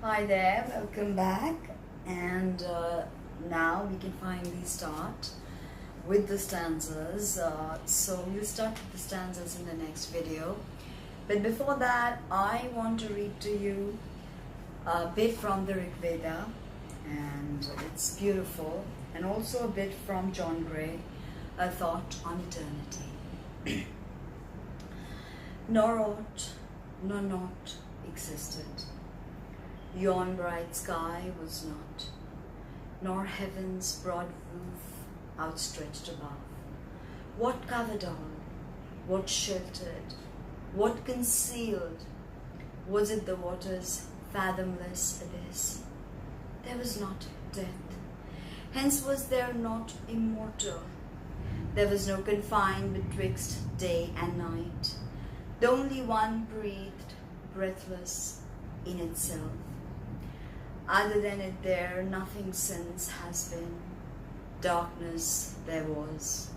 Hi there, welcome back. And now we can finally start with the stanzas. So we'll start with the stanzas in the next video. But before that, I want to read to you a bit from the Rig Veda, and it's beautiful, and also a bit from John Gray, A Thought on Eternity. Nor aught, nor not existed. Yon bright sky was not, nor heaven's broad roof outstretched above. What covered all? What sheltered? What concealed? Was it the water's fathomless abyss? There was not death, hence was there not immortal. There was no confine betwixt day and night. The only one breathed, breathless in itself. Other than it there nothing since has been. Darkness there was,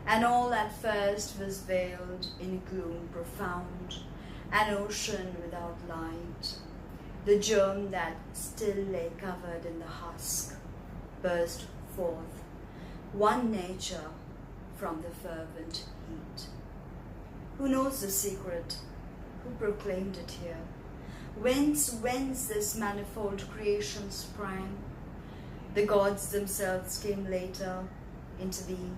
and all at first was veiled in gloom profound, an ocean without light. The germ that still lay covered in the husk burst forth, one nature from the fervent heat. Who knows the secret? Who proclaimed it here? Whence this manifold creation sprang? The gods themselves came later into being.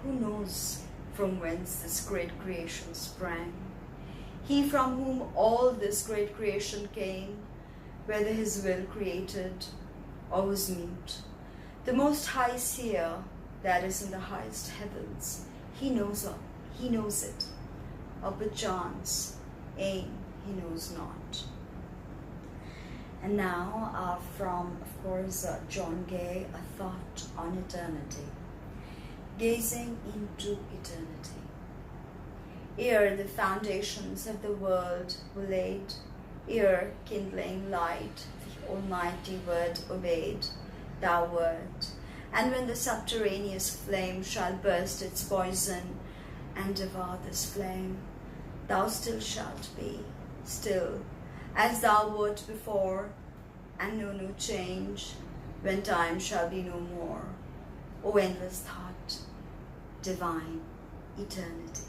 Who knows from whence this great creation sprang? He from whom all this great creation came, whether his will created or was mute. The Most High Seer that is in the highest heavens, he knows it, or perchance aim he knows not. And now from, of course, John Gay, A Thought on Eternity. Gazing into eternity. Ere the foundations of the world were laid, ere kindling light the almighty word obeyed, thou wert, and when the subterraneous flame shall burst its poison and devour this flame, thou still shalt be, still, as thou wert before, and know no change, when time shall be no more. O endless thought, divine eternity.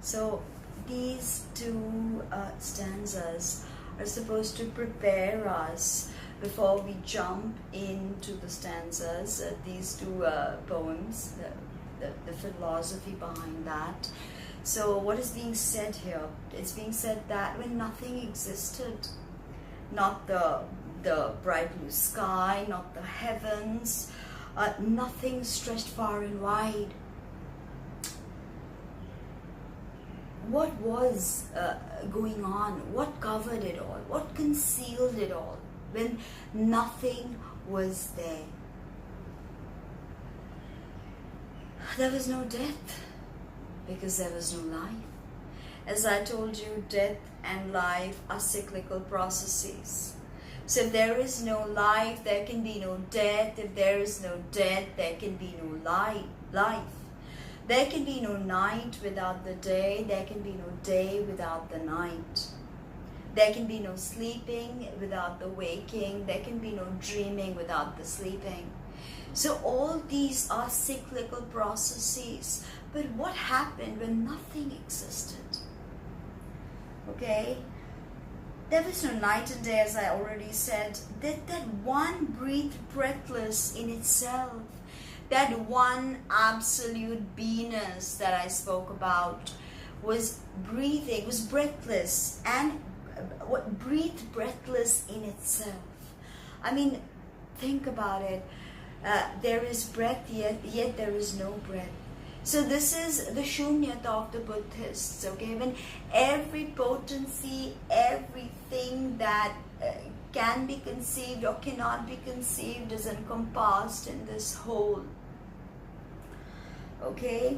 So these two stanzas are supposed to prepare us before we jump into the stanzas, these two poems, the philosophy behind that. So what is being said here? It's being said that when nothing existed, not the bright blue sky, not the heavens, nothing stretched far and wide. What was going on? What covered it all? What concealed it all when nothing was there? There was no death, because there was no life. As I told you, death and life are cyclical processes. So if there is no life, there can be no death. If there is no death, there can be no life. There can be no night without the day. There can be no day without the night. There can be no sleeping without the waking. There can be no dreaming without the sleeping. So all these are cyclical processes. But what happened when nothing existed? Okay? There was no night and day, as I already said. That one breathed breathless in itself. That one absolute beingness that I spoke about was breathing, was breathless, and breathed breathless in itself. I mean, think about it. There is breath, yet there is no breath. So this is the shunyata of the Buddhists, okay? When every potency, everything that can be conceived or cannot be conceived is encompassed in this whole, okay?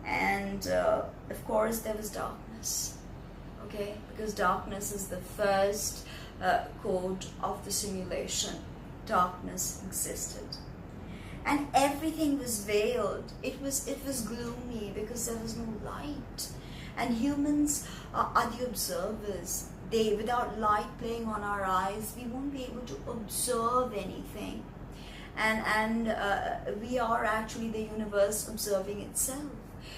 And of course there was darkness, okay? Because darkness is the first code of the simulation. Darkness existed. And everything was veiled. It was gloomy because there was no light. And humans are the observers. without light playing on our eyes, we won't be able to observe anything. And we are actually the universe observing itself.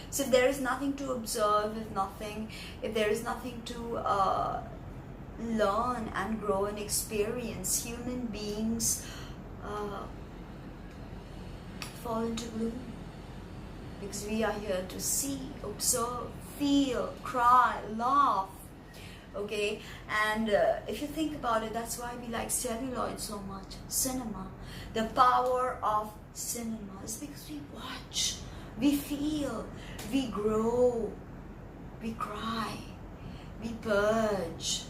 So if there is nothing to observe, if there is nothing to learn and grow and experience, human beings fall into gloom. Because we are here to see, observe, feel, cry, laugh. Okay, and if you think about it, that's why we like celluloid so much. Cinema, the power of cinema is because we watch, we feel, we grow, we cry, we purge.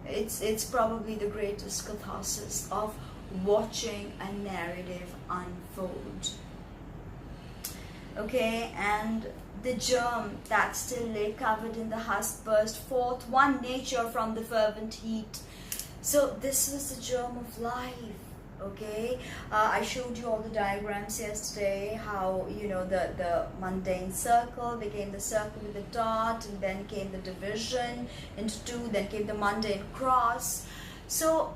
It's probably the greatest catharsis of watching a narrative unfold. Okay, and the germ that still lay covered in the husk burst forth, one nature from the fervent heat. So this was the germ of life. Okay, I showed you all the diagrams yesterday, how, you know, the mundane circle became the circle with the dot, and then came the division into two, then came the mundane cross. So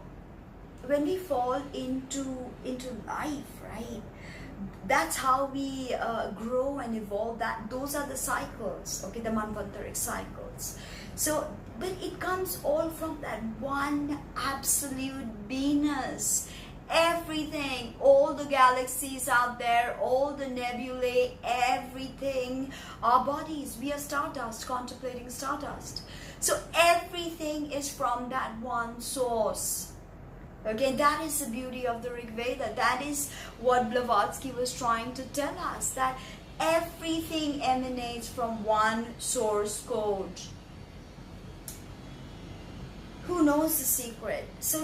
when we fall into life, right, that's how we grow and evolve. Those are the cycles, okay, the manvantaric cycles. So, but it comes all from that one absolute beingness. Everything, all the galaxies out there, all the nebulae, everything, our bodies, we are stardust, contemplating stardust. So everything is from that one source. Okay, that is the beauty of the Rig Veda. That is what Blavatsky was trying to tell us, that everything emanates from one source code. Who knows the secret? So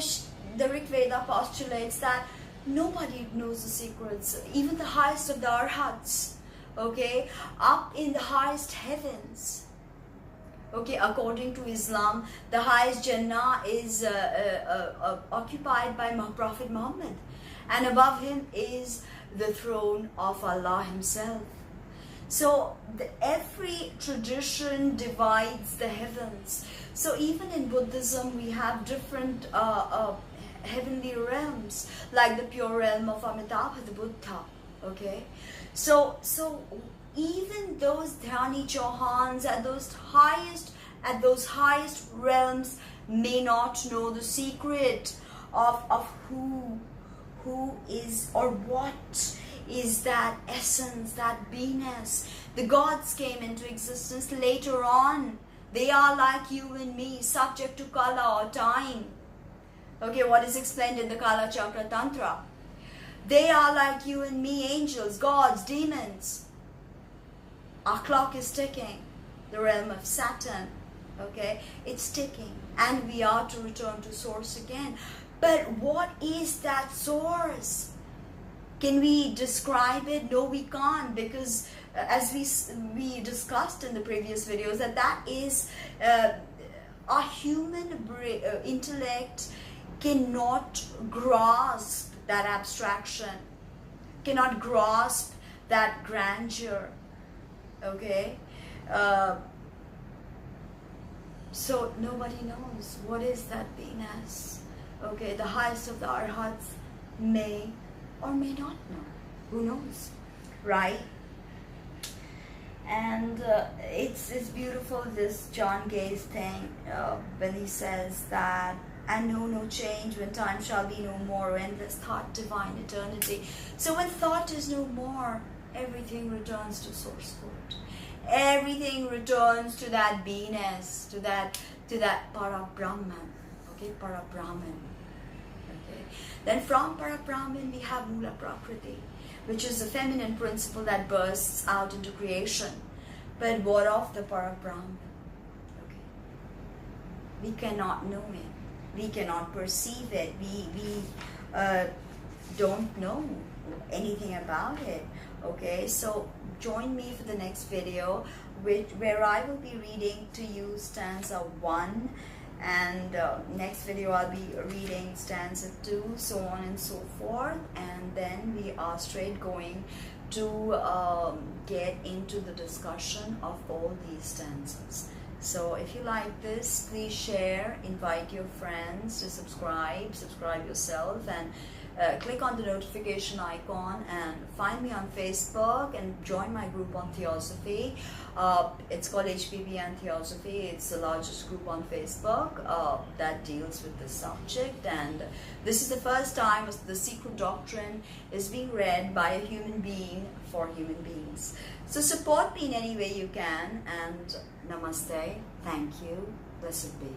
the Rig Veda postulates that nobody knows the secrets, even the highest of the arhats, okay, up in the highest heavens. Okay, according to Islam, the highest Jannah is occupied by Prophet Muhammad, and above him is the throne of Allah himself. So every tradition divides the heavens. So even in Buddhism, we have different heavenly realms, like the pure realm of Amitabha, the Buddha. Okay, so even those Dhyani Chauhans at those highest realms may not know the secret of who is, or what is that essence, that beingness. The gods came into existence later on. They are like you and me, subject to kala or time. Okay, what is explained in the Kala Chakra Tantra. They are like you and me, angels, gods, demons. Our clock is ticking, the realm of Saturn, okay, it's ticking, and we are to return to source again. But what is that source? Can we describe it? No, we can't, because as we discussed in the previous videos, that is our human intellect cannot grasp that abstraction, cannot grasp that grandeur. Okay, so nobody knows what is that beingness. Okay, the highest of the arhats may or may not know. Who knows, right? And it's beautiful, this John Gay's thing, when he says that, and know no change when time shall be no more, endless thought, divine eternity. So when thought is no more, everything returns to source code. Everything returns to that beingness, to that Parabrahman. Okay, Parabrahman. Okay. Then from Parabrahman we have Mula Prakriti, which is the feminine principle that bursts out into creation. But what of the Parabrahman? Okay. We cannot know it. We cannot perceive it. We don't know anything about it. Okay, so join me for the next video, where I will be reading to you stanza 1, and next video I'll be reading stanza 2, so on and so forth, and then we are straight going to get into the discussion of all these stanzas. So if you like this, please share, invite your friends to subscribe yourself, and click on the notification icon, and find me on Facebook and join my group on Theosophy. It's called HPB and Theosophy. It's the largest group on Facebook that deals with this subject, and this is the first time the secret doctrine is being read by a human being for human beings. So support me in any way you can, and namaste, thank you, blessed be.